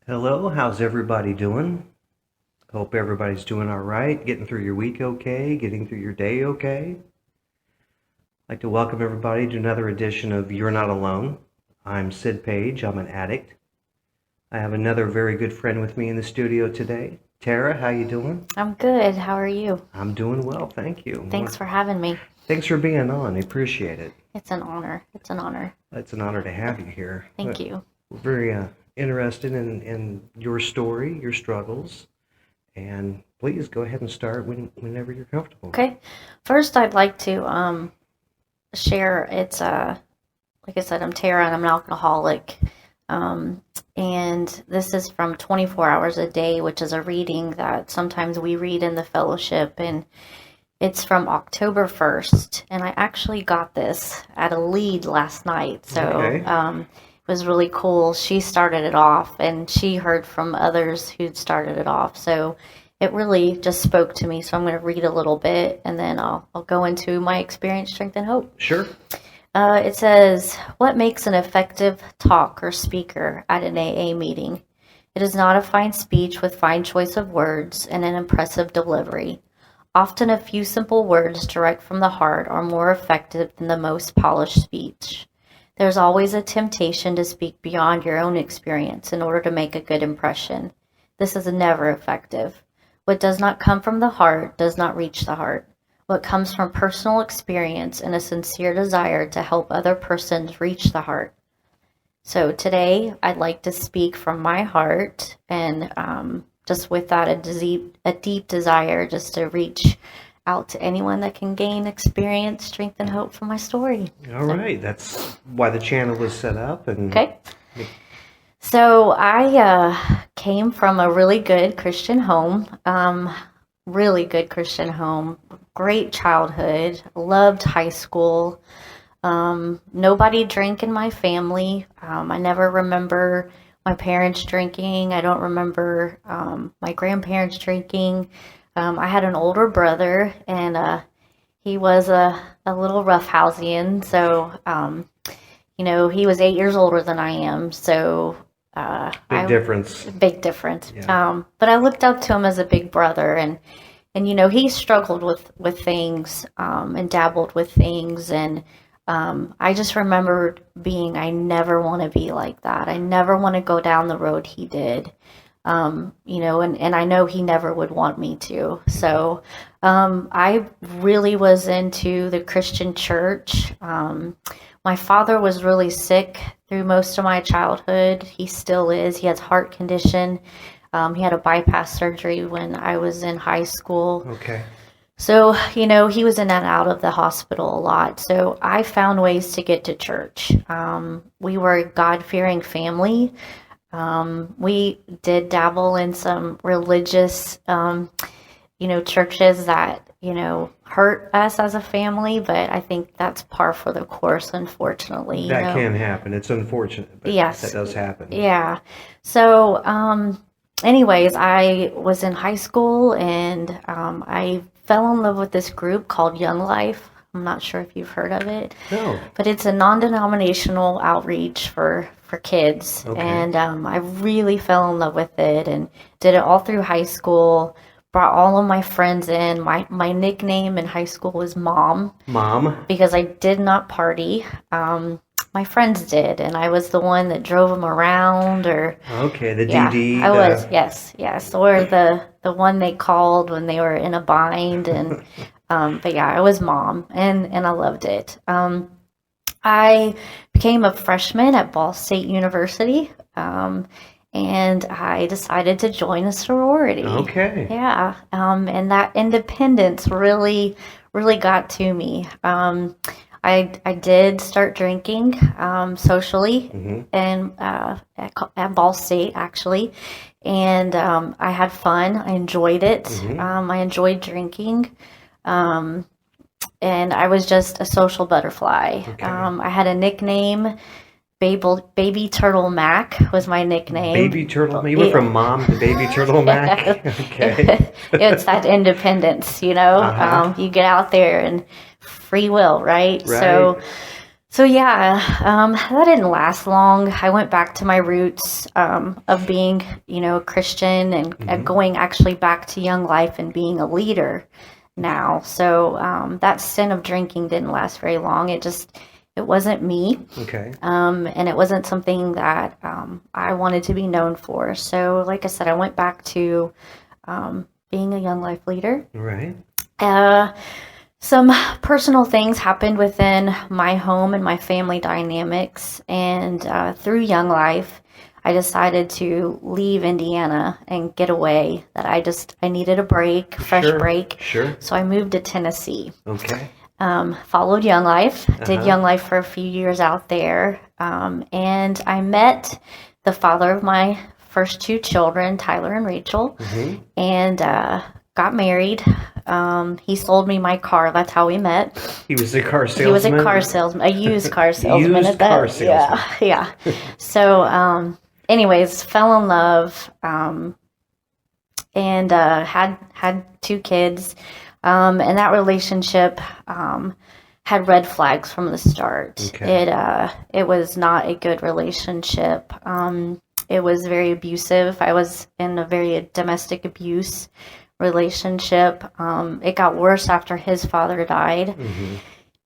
Hello, how's everybody doing? Hope everybody's doing all right, getting through your week okay, getting through your day okay. I'd like to welcome everybody to another edition of You're Not Alone. I'm Sid Page, I'm an addict. I have another very good friend with me in the studio today. Tara, how you doing? I'm good. How are you? I'm doing well, thank you. Thanks for having me. Thanks for being on, I appreciate it. It's an honor. It's an honor. It's an honor to have you here. Thank you. We're very interested in your story, your struggles, and please go ahead and start whenever you're comfortable. Okay. First, I'd like to share. It's like I said, I'm Tara, and I'm an alcoholic. And this is from 24 Hours a Day, which is a reading that sometimes we read in the fellowship, and it's from October 1st. And I actually got this at a lead last night, so Okay. it was really cool. She started it off, and she heard from others who'd started it off, so it really just spoke to me. So I'm going to read a little bit, and then I'll go into my experience, strength, and hope. Sure. It says, what makes an effective talker speaker at an AA meeting? It is not a fine speech with fine choice of words and an impressive delivery. Often a few simple words direct from the heart are more effective than the most polished speech. There's always a temptation to speak beyond your own experience in order to make a good impression. This is never effective. What does not come from the heart does not reach the heart. What comes from personal experience and a sincere desire to help other persons reach the heart. So today, I'd like to speak from my heart, and just with that, a deep desire just to reach out to anyone that can gain experience, strength, and hope from my story. All right. That's why the channel was set up. And Okay. So I came from a really good Christian home. Great childhood, loved high school. Nobody drank in my family. I never remember my parents drinking. I don't remember my grandparents drinking. I had an older brother, and he was a little roughhouseian. So, he was 8 years older than I am. So, big difference. Big difference. Yeah. But I looked up to him as a big brother, and he struggled with things, and dabbled with things, and I just remembered I never want to be like that. I never want to go down the road he did, and I know he never would want me to. So I really was into the Christian church. My father was really sick through most of my childhood. He still is. He has heart condition. He had a bypass surgery when I was in high school. Okay. So, he was in and out of the hospital a lot. So I found ways to get to church. We were a God-fearing family. We did dabble in some religious, churches that, hurt us as a family, but I think that's par for the course, unfortunately. That can happen. It's unfortunate, but Yes. that does happen. Yeah. So, anyways, I was in high school, and I fell in love with this group called Young Life. I'm not sure if you've heard of it. No. But it's a non-denominational outreach for kids. Okay. And I really fell in love with it and did it all through high school. Brought all of my friends in. My nickname in high school was Mom. Mom. Because I did not party. My friends did, and I was the one that drove them around, or Okay, the yeah, DD. I was, yes, or the one they called when they were in a bind, and but yeah, I was Mom, and I loved it. I became a freshman at Ball State University, and I decided to join a sorority. Okay. Yeah, and that independence really got to me. I did start drinking socially, Mm-hmm. and at Ball State, actually, and I had fun. I enjoyed it. Mm-hmm. I enjoyed drinking, and I was just a social butterfly. Okay. I had a nickname. Baby Turtle Mac was my nickname. Baby Turtle. You went from Mom to Baby Turtle Mac. Okay. It's that independence, Uh-huh. You get out there and free will, right? Right. So yeah, that didn't last long. I went back to my roots of being, a Christian and going actually back to Young Life and being a leader now. So that sin of drinking didn't last very long. It wasn't me. Okay. And it wasn't something that I wanted to be known for. So like I said, I went back to being a Young Life leader. Right. Some personal things happened within my home and my family dynamics, and through Young Life, I decided to leave Indiana and get away. That I needed a break, fresh break. Sure. So I moved to Tennessee. Okay. Followed Young Life, did Young Life for a few years out there, and I met the father of my first two children, Tyler and Rachel, and got married. He sold me my car. That's how we met. He was a car salesman? He was a car salesman, a used car salesman at that. Car salesman. Yeah. So, anyways, fell in love, and had two kids. And that relationship had red flags from the start. Okay. It was not a good relationship. It was very abusive. I was in a very domestic abuse relationship. It got worse after his father died.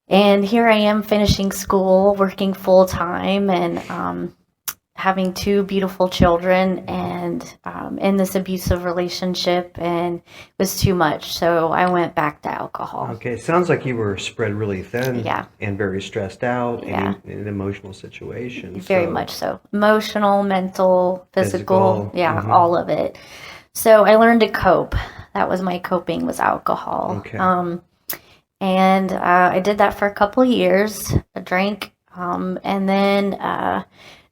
And here I am finishing school, working full time, and having two beautiful children, and in this abusive relationship, and it was too much. So I went back to alcohol. Okay. It sounds like you were spread really thin. Yeah. And very stressed out. Yeah. And in an emotional situation. Very much so. Emotional, mental, physical. Yeah, all of it. So I learned to cope. That was my coping, was alcohol. Okay. And I did that for a couple of years. I drank, and then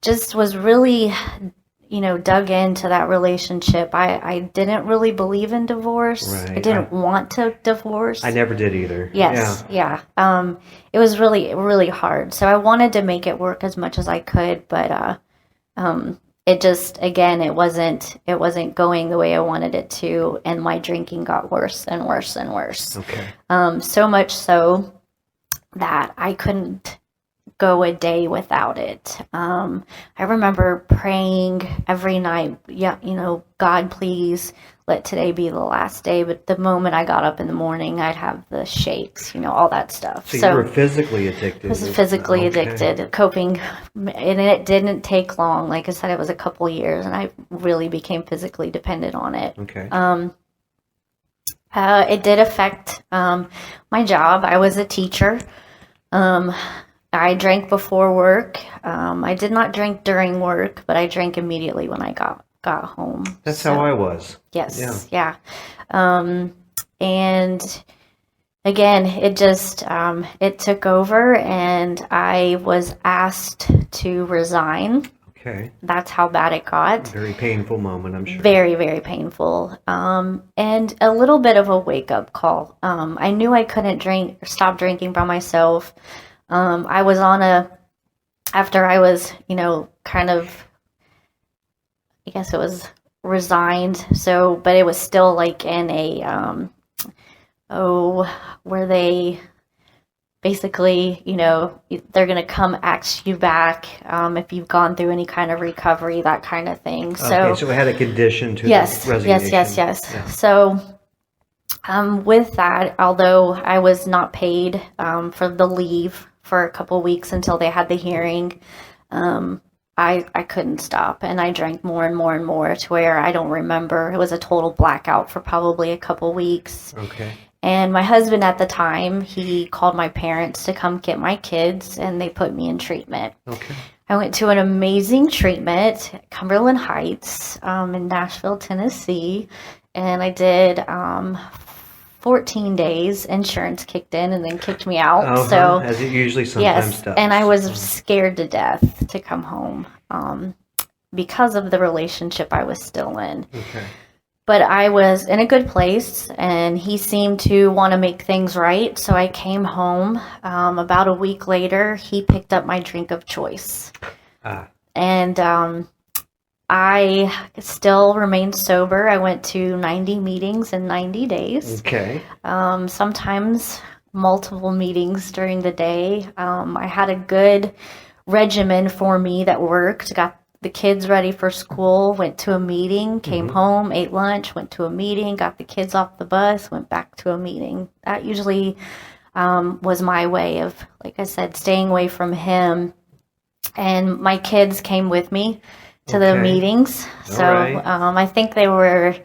just was really, dug into that relationship. I didn't really believe in divorce. Right. I didn't want to divorce. I never did either. Yes. Yeah. It was really, really hard. So I wanted to make it work as much as I could, but it just, again, it wasn't going the way I wanted it to, and my drinking got worse and worse and worse. Okay. So much so that I couldn't go a day without it. I remember praying every night, God, please let today be the last day. But the moment I got up in the morning, I'd have the shakes, all that stuff. So you were physically addicted. I was physically addicted, coping, and it didn't take long. Like I said, it was a couple years, and I really became physically dependent on it. Okay. It did affect my job. I was a teacher. I drank before work. I did not drink during work, but I drank immediately when I got home. That's how I was. Yes. Yeah. And again, it just, it took over, and I was asked to resign. Okay. That's how bad it got. Very painful moment, I'm sure. Very, very painful. And a little bit of a wake-up call. I knew I couldn't stop drinking by myself. I was after I was, kind of, I guess it was resigned. So, but it was still like in a, where they basically, they're going to come ask you back if you've gone through any kind of recovery, that kind of thing. So, okay, so it had a condition to the resignation. Yes. So, with that, although I was not paid for the leave for a couple weeks until they had the hearing, I couldn't stop, and I drank more and more and more to where I don't remember. It was a total blackout for probably a couple weeks. Okay. And my husband at the time, he called my parents to come get my kids, and they put me in treatment. Okay. I went to an amazing treatment at Cumberland Heights in Nashville, Tennessee, and I did 14 days. Insurance kicked in and then kicked me out. So as it usually sometimes does. And I was scared to death to come home because of the relationship I was still in. Okay. But I was in a good place, and he seemed to want to make things right. So I came home. About a week later, he picked up my drink of choice. And I still remained sober. I went to 90 meetings in 90 days. Okay. Sometimes multiple meetings during the day. I had a good regimen for me that worked. Got the kids ready for school, went to a meeting, came home, ate lunch, went to a meeting, got the kids off the bus, went back to a meeting. That usually was my way of, like I said, staying away from him. And my kids came with me to the meetings. So I think they were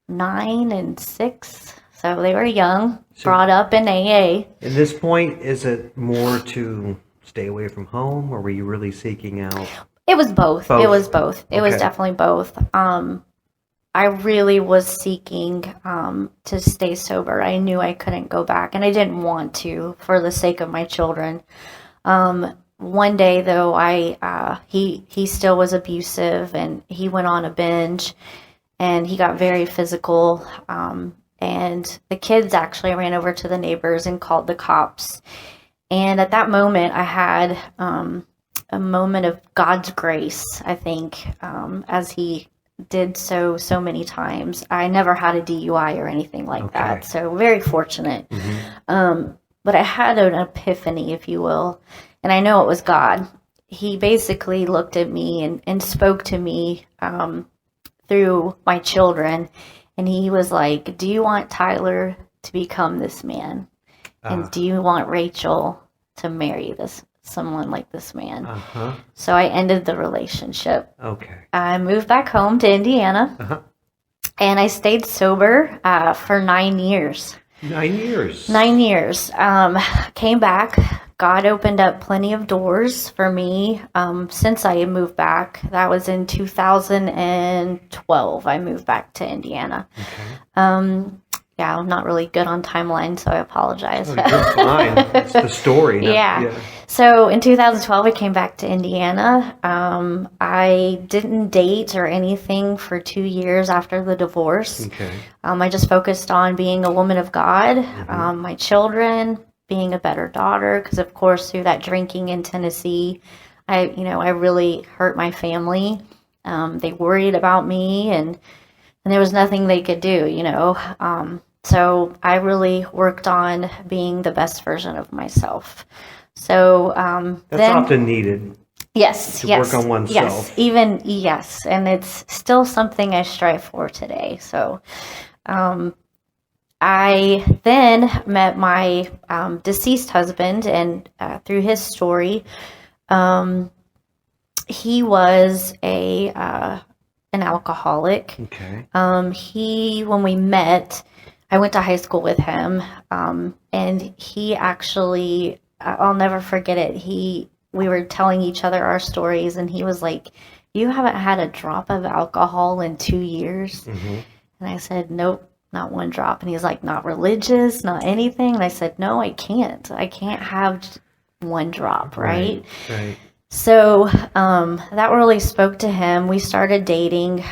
9 and 6. So they were young, brought up in AA. At this point, is it more to stay away from home, or were you really seeking out? It was both. It was both. It was definitely both. I really was seeking to stay sober. I knew I couldn't go back, and I didn't want to for the sake of my children. One day, though, he still was abusive, and he went on a binge, and he got very physical. And the kids actually ran over to the neighbors and called the cops. And at that moment, I had a moment of God's grace, I think, as he did so many times. I never had a DUI or anything like that, so very fortunate. But I had an epiphany, if you will, and I know it was God. He basically looked at me and spoke to me through my children, and he was like, do you want Tyler to become this man? And do you want Rachel to marry someone like this man? So I ended the relationship. I moved back home to Indiana, and I stayed sober for 9 years. 9 years. 9 years. Came back. God opened up plenty of doors for me since I moved back. That was in 2012. I moved back to Indiana. Yeah, I'm not really good on timeline, so I apologize. You're fine. It's the story. Yeah. So in 2012, I came back to Indiana. I didn't date or anything for 2 years after the divorce. I just focused on being a woman of God, my children, being a better daughter, because of course through that drinking in Tennessee, I really hurt my family. They worried about me, and there was nothing they could do, so I really worked on being the best version of myself. So that's often needed. Yes, to work on oneself. Yes, and it's still something I strive for today. So I then met my deceased husband, and through his story, he was an alcoholic. When we met, I went to high school with him, and he actually, I'll never forget it. We were telling each other our stories, and he was like, "You haven't had a drop of alcohol in 2 years?" And I said, "Nope, not one drop." And he's like, "Not religious, not anything?" And I said, "No, I can't have one drop, right?" So that really spoke to him. We started dating.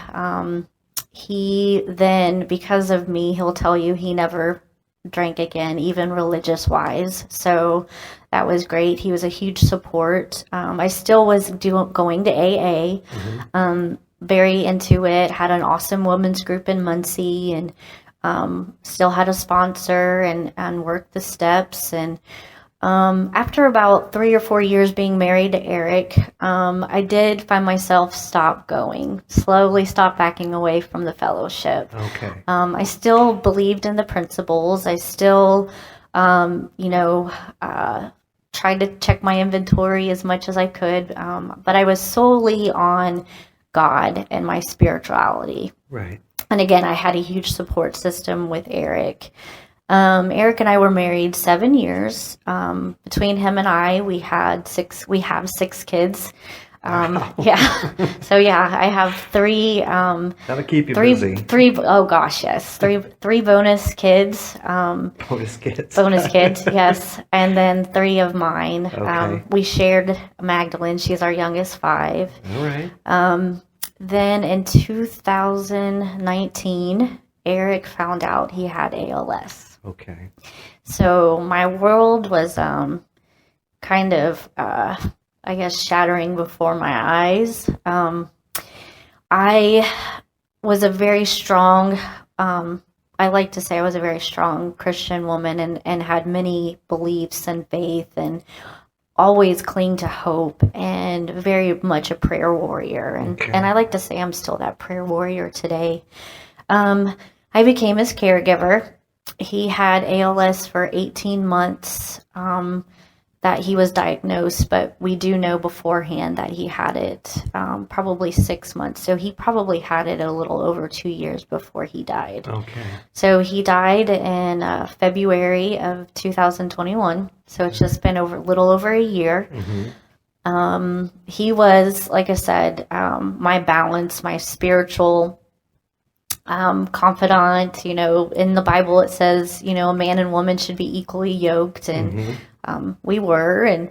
He then, because of me, he'll tell you he never drank again, even religious wise. So that was great. He was a huge support. I still was going to AA, very into it, had an awesome women's group in Muncie, and still had a sponsor and worked the steps. And after about 3 or 4 years being married to Eric, I did find myself slowly stop backing away from the fellowship. I still believed in the principles. I still, tried to check my inventory as much as I could, but I was solely on God and my spirituality. And again, I had a huge support system with Eric. Eric and I were married 7 years. Between him and I, we have 6 kids. So I have 3. That'll keep you busy. 3. Oh gosh, yes. 3 bonus kids. Bonus kids. Bonus kids, yes. And then 3 of mine. We shared Magdalene. She's our youngest 5. All right. Then in 2019, Eric found out he had ALS. So my world was kind of, shattering before my eyes. I was a very strong I like to say I was a very strong Christian woman and had many beliefs and faith and always cling to hope and very much a prayer warrior. And I like to say I'm still that prayer warrior today. I became his caregiver. He had ALS for 18 months that he was diagnosed, but we do know beforehand that he had it probably 6 months. So he probably had it a little over 2 years before he died. Okay. So he died in February of 2021. So it's just been a little over a year. He was, like I said, my balance, my spiritual confidant. In the Bible it says, a man and woman should be equally yoked, and we were. And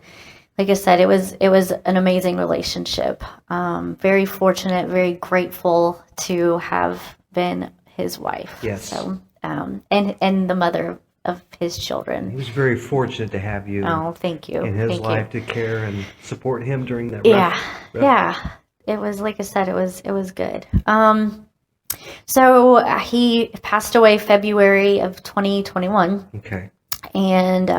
like I said, it was an amazing relationship. Very fortunate, very grateful to have been his wife. Yes. So, and the mother of his children. He was very fortunate to have you. Oh, thank you. In his Thank life you. to care and support him during that. Yeah. It was, like I said, it was good. So he passed away February of 2021. Okay. And,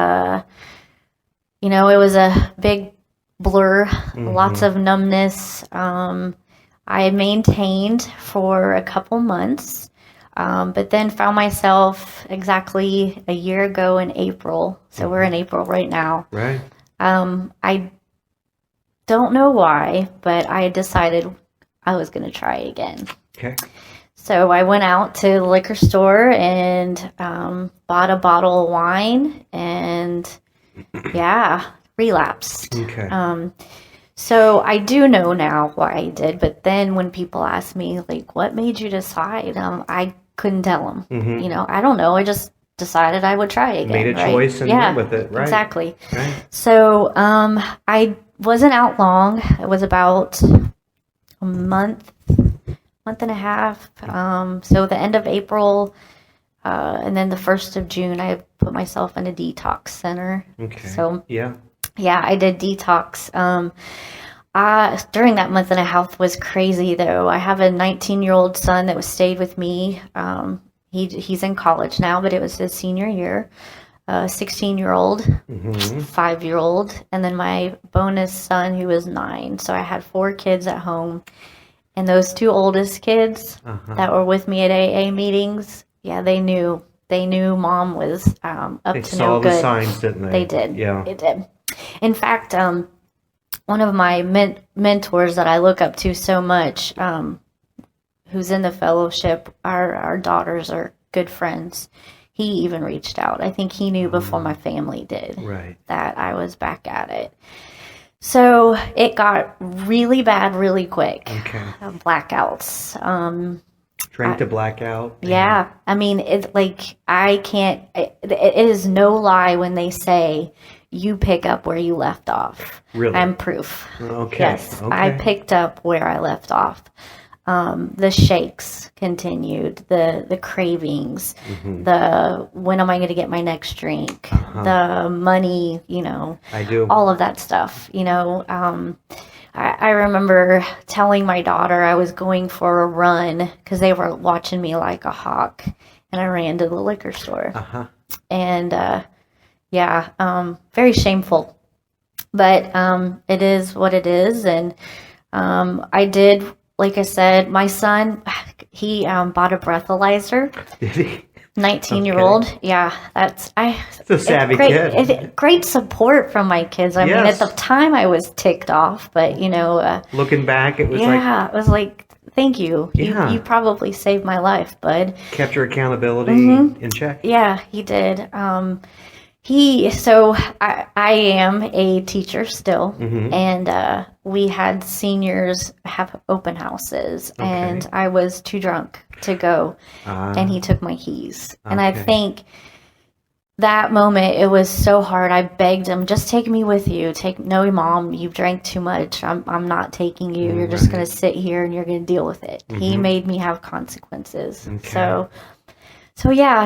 it was a big blur, lots of numbness. I maintained for a couple months, but then found myself exactly a year ago in April. So we're in April right now. Right. I don't know why, but I decided I was going to try again. Okay. So I went out to the liquor store and bought a bottle of wine and, relapsed. Okay. So I do know now why I did, but then when people ask me, like, what made you decide? I couldn't tell them. I don't know. I just decided I would try again. Made a choice and went with it, right? Exactly. Right. So I wasn't out long. It was about a month and a half. So the end of April, and then the 1st of June, I put myself in a detox center. Okay. So yeah, I did detox. During that month and a half was crazy though. I have a 19-year-old son that was stayed with me. He's in college now, but it was his senior year. 16-year-old, 5-year-old, and then my bonus son who was 9. So I had 4 kids at home. And those 2 oldest kids that were with me at AA meetings, they knew mom was up they to saw no good. The signs, didn't they? They did. Yeah. They did. In fact, one of my mentors that I look up to so much, who's in the fellowship, our daughters are good friends. He even reached out. I think he knew before my family did that I was back at it. So it got really bad really quick. Okay. Blackouts. Drank to blackout. Yeah. I mean, it's like, I can't, it is no lie when they say you pick up where you left off. Really? I'm proof. Okay. Yes. Okay. I picked up where I left off. The shakes continued, the cravings, the when am I going to get my next drink, the money, I do. all of that stuff, I remember telling my daughter I was going for a run because they were watching me like a hawk, and I ran to the liquor store. And very shameful, but it is what it is. And I did. Like I said, my son, he bought a breathalyzer. Did he? 19-year-old. Okay. Yeah, It's a savvy kid. Great support from my kids. I mean, at the time I was ticked off, but looking back, it was it was like, thank you. Yeah. You probably saved my life, bud. Kept your accountability in check. Yeah, he did. I am a teacher still, and we had seniors have open houses, and I was too drunk to go, and he took my keys. And I think that moment, it was so hard. I begged him, just take me with you. No, mom, you've drank too much. I'm not taking you. You're just going to sit here and you're going to deal with it. He made me have consequences. Okay.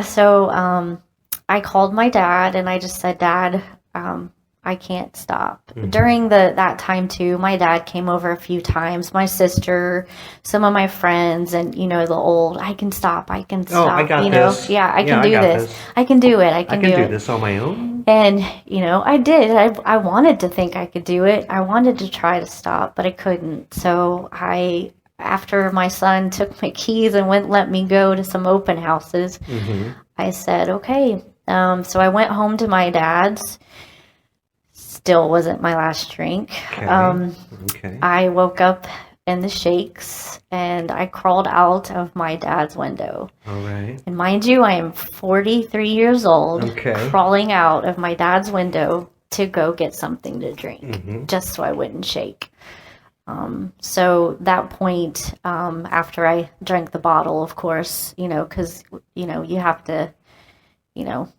So I called my dad and I just said, Dad, I I can't stop. During that time too, my dad came over a few times, my sister, some of my friends, and the old, I can stop, I can stop. I got this. Yeah, I can I do got this. I can do it. I I can can do do it. this on my own. And, I did. I wanted to think I could do it. I wanted to try to stop, but I couldn't. So after my son took my keys and wouldn't let me go to some open houses, I said, okay. So I went home to my dad's. Still wasn't my last drink. Okay. I woke up in the shakes and I crawled out of my dad's window. All right. And mind you, I am 43 years old, Okay. crawling out of my dad's window to go get something to drink, just so I wouldn't shake. So that point, after I drank the bottle, of course, because, you have to,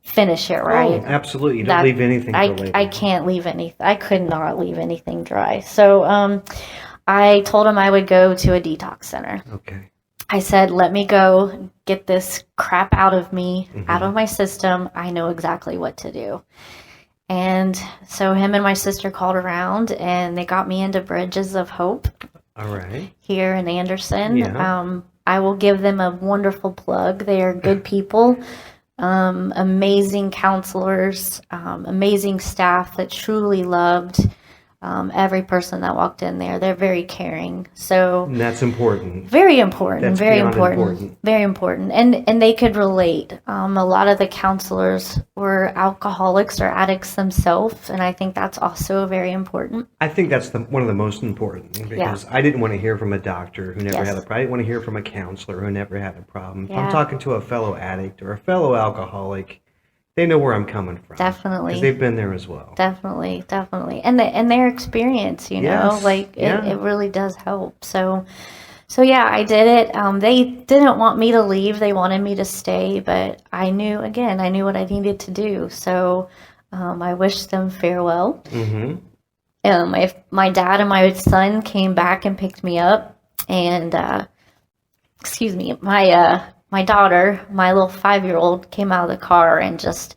finish it, right? Oh, absolutely. You don't leave anything for later. I can't leave anything. I could not leave anything dry. So I told him I would go to a detox center. Okay. I said, let me go get this crap out of me, out of my system. I know exactly what to do. And so him and my sister called around and they got me into Bridges of Hope. All right. Here in Anderson. Yeah. I will give them a wonderful plug. They are good people. Amazing counselors, amazing staff that truly loved every person that walked in there. They're very caring. So And that's important. very important. That's Very beyond important. Very important. And they could relate. A lot of the counselors were alcoholics or addicts themselves, and I think that's also very important. I think that's one of the most important because I didn't want to hear from a doctor who never had a problem. I didn't want to hear from a counselor who never had a problem. If I'm talking to a fellow addict or a fellow alcoholic, they know where I'm coming from. Definitely. Because they've been there as well. Definitely. And their experience, Yes. it really does help. So yeah, I did it. They didn't want me to leave. They wanted me to stay, but I knew what I needed to do. So I wished them farewell. If my dad and my son came back and picked me up, and my daughter, my little 5-year-old, came out of the car and just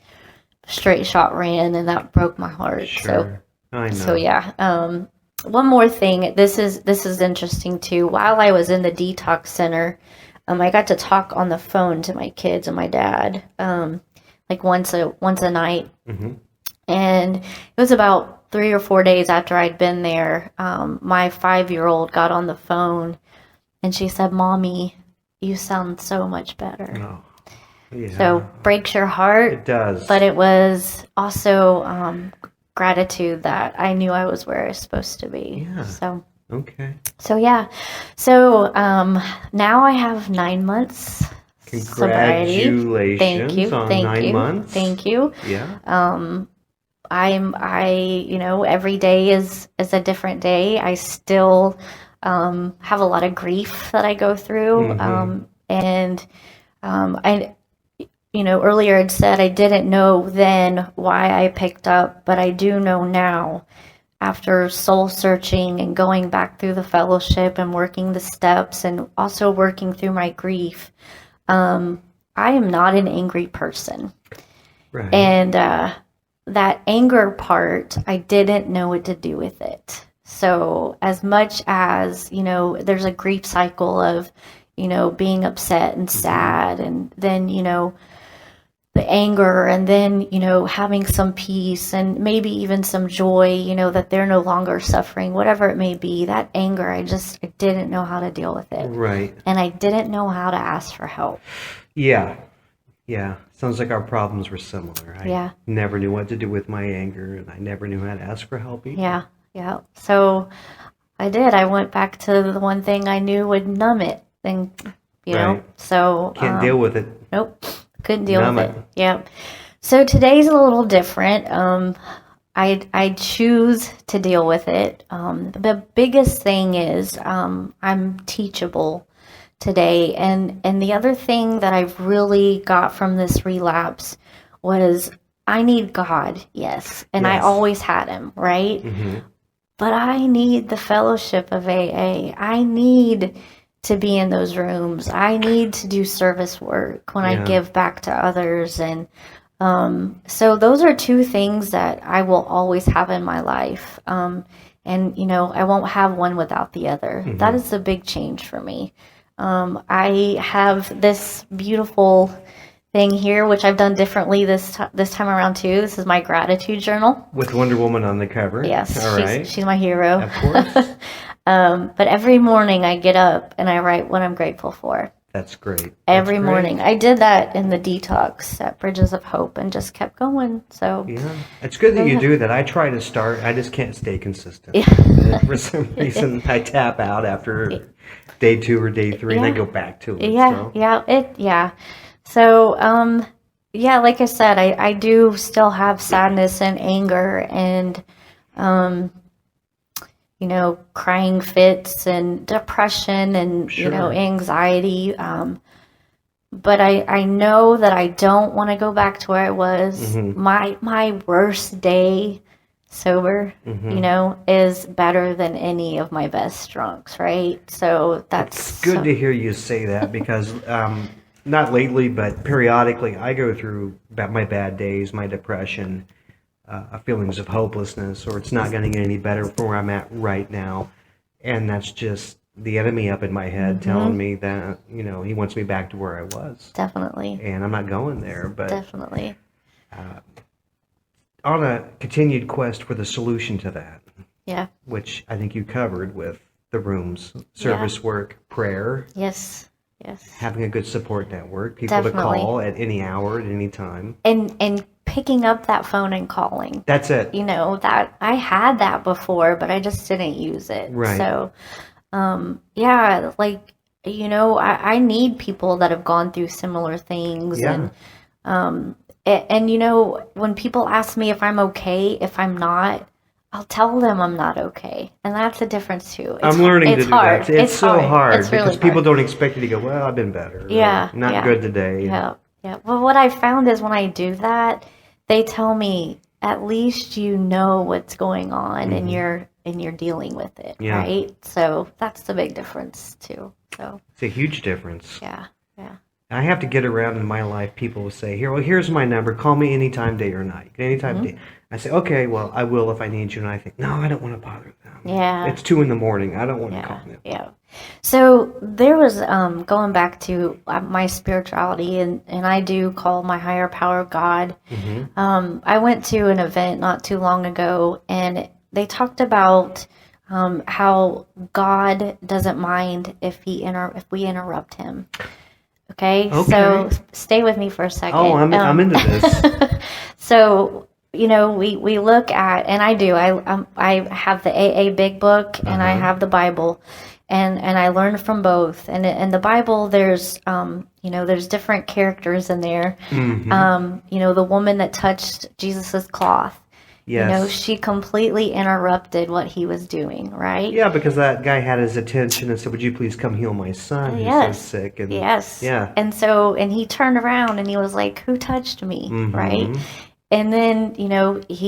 straight shot ran, and that broke my heart. Sure. I know. So yeah. One more thing. This is interesting too. While I was in the detox center, I got to talk on the phone to my kids and my dad, like once a night. And it was about 3 or 4 days after I'd been there. My 5-year-old got on the phone, and she said, "Mommy, you sound so much better." Oh, yeah. So breaks your heart. It does. But it was also gratitude that I knew I was where I was supposed to be. Yeah. So Okay. yeah. So now I have 9 months sobriety. Congratulations Thank you. on Thank 9 you. months. Thank you. Yeah. Every day is a different day. I still have a lot of grief that I go through. Earlier I'd said I didn't know then why I picked up, but I do know now after soul searching and going back through the fellowship and working the steps and also working through my grief. I am not an angry person. Right. And that anger part, I didn't know what to do with it. So as much as, there's a grief cycle of, being upset and sad, and then, the anger, and then, having some peace and maybe even some joy, that they're no longer suffering, whatever it may be, that anger, I didn't know how to deal with it. Right. And I didn't know how to ask for help. Yeah. Yeah. Sounds like our problems were similar. I never knew what to do with my anger, and I never knew how to ask for help either. Yeah. So I did. I went back to the one thing I knew would numb it. And, Right. So. Can't deal with it. Nope. Couldn't deal Numb with it. it. Yeah. So today's a little different. I choose to deal with it. The biggest thing is I'm teachable today. And the other thing that I've really got from this relapse was I need God, yes. And I Yes. always had him, right? But I need the fellowship of AA. I need to be in those rooms. I need to do service work when I give back to others. And So those are two things that I will always have in my life. And, I won't have one without the other. Mm-hmm. That is a big change for me. I have this beautiful thing here, which I've done differently this time around too. This is my gratitude journal. With Wonder Woman on the cover. Yes, All right. she's my hero. Of course. But every morning I get up and I write what I'm grateful for. That's great. Every morning. I did that in the detox at Bridges of Hope and just kept going. So yeah, it's good that you do that. I try to start. I just can't stay consistent. Yeah. For some reason, I tap out after day 2 or day 3, and I go back to it. Yeah. So, like I said, I do still have sadness and anger and, crying fits and depression and, Sure. anxiety. But I know that I don't want to go back to where I was. Mm-hmm. My worst day sober, is better than any of my best drunks, right? So It's good to hear you say that because not lately, but periodically, I go through my bad days, my depression, feelings of hopelessness, or it's not going to get any better from where I'm at right now. And that's just the enemy up in my head telling me that, he wants me back to where I was. Definitely. And I'm not going there, but Definitely. on a continued quest for the solution to that, Yeah. which I think you covered with the rooms, service work, prayer, Yes. having a good support network, people Definitely. to call at any hour, at any time. And picking up that phone and calling. That's it. That I had that before, but I just didn't use it. Right. So, I need people that have gone through similar things. Yeah. And when people ask me if I'm okay, if I'm not, I'll tell them I'm not okay. And that's the difference too. I'm learning to do hard. that. It's so hard It's really because people hard. don't expect you to go, well, I've been better. Yeah. Or, not yeah. good today. Yeah. Well, what I found is when I do that, they tell me at least you know what's going on and you're dealing with it, Yeah. right? So that's the big difference too. So It's a huge difference. yeah. I have to get around in my life. People will say, here's my number. Call me anytime, day or night. Anytime, day. I say, okay, well, I will if I need you. And I think, no, I don't want to bother them. Yeah. It's 2 a.m. I don't want to call them. Yeah. So there was going back to my spirituality, and I do call my higher power God. I went to an event not too long ago, and they talked about how God doesn't mind if we interrupt him. Okay, so stay with me for a second. Oh, I'm into this. So we look at, and I do. I have the AA Big Book, and I have the Bible, and I learn from both. And in the Bible, there's there's different characters in there. The woman that touched Jesus's cloth. Yes. She completely interrupted what he was doing, right? Yeah, because that guy had his attention and said, would you please come heal my son? He's so sick. And, Yes. Yeah. And he turned around and he was like, who touched me? Right? And then, he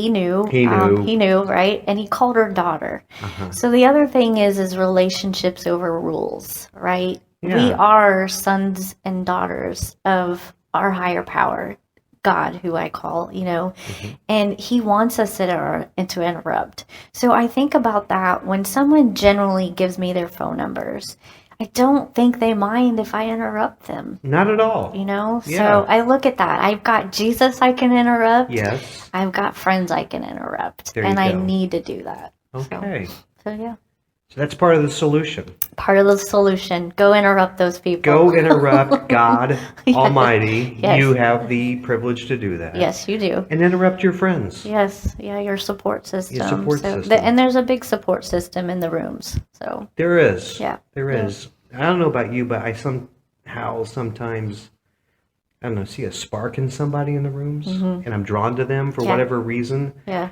knew. He knew, right? And he called her daughter. So the other thing is relationships over rules, right? Yeah. We are sons and daughters of our higher power, God, who I call, and he wants us to interrupt. So I think about that when someone generally gives me their phone numbers. I don't think they mind if I interrupt them. Not at all. Yeah. So I look at that. I've got Jesus I can interrupt. Yes. I've got friends I can interrupt. There you and I go. need to do that. Okay. So yeah. So that's part of the solution. Part of the solution. Go interrupt those people. Go interrupt God Almighty. Yes. You have the privilege to do that. Yes, you do. And interrupt your friends. Yes, yeah, your support system. Your support system. And there's a big support system in the rooms. So There is. Yeah. There is. I don't know about you, but I sometimes, I don't know, see a spark in somebody in the rooms, and I'm drawn to them for whatever reason. yeah,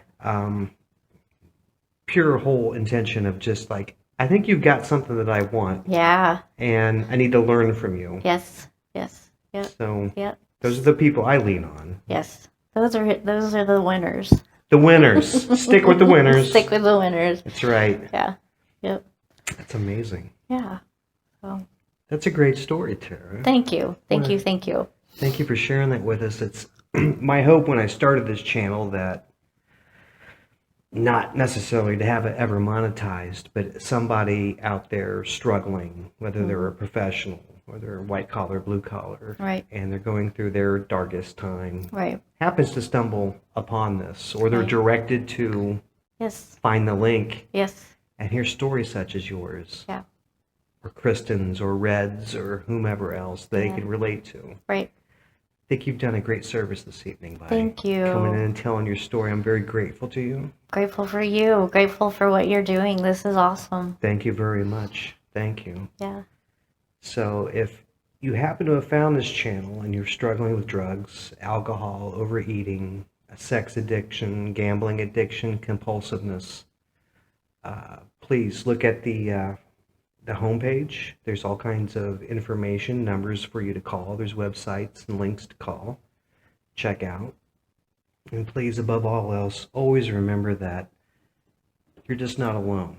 Pure whole intention of just like, I think you've got something that I want, yeah, and I need to learn from you. yes, yeah, So yeah, those are the people I lean on. yes. Those are the winners. The winners. Stick with the winners. Stick with the winners. That's right. Yeah, yep, That's amazing. yeah. So That's a great story, Tara. thank you. Thank you. Thank you for sharing that with us. my hope when I started this channel that not necessarily to have it ever monetized, but somebody out there struggling, whether they're a professional or they're white collar, blue collar, Right. and they're going through their darkest time, Right. happens to stumble upon this, or they're Right. directed to Yes. find the link Yes. and hear stories such as yours, Yeah. or Kristen's, or Red's, or whomever else they Yeah. can relate to. Right. I think you've done a great service this evening by Thank you. coming in and telling your story. I'm very grateful to you. Grateful for you. Grateful for what you're doing. This is awesome. Thank you very much. Thank you. Yeah. So if you happen to have found this channel and you're struggling with drugs, alcohol, overeating, a sex addiction, gambling addiction, compulsiveness, please look at the homepage. There's all kinds of information, numbers for you to call. There's websites and links to call. Check out. And please, above all else, always remember that you're just not alone.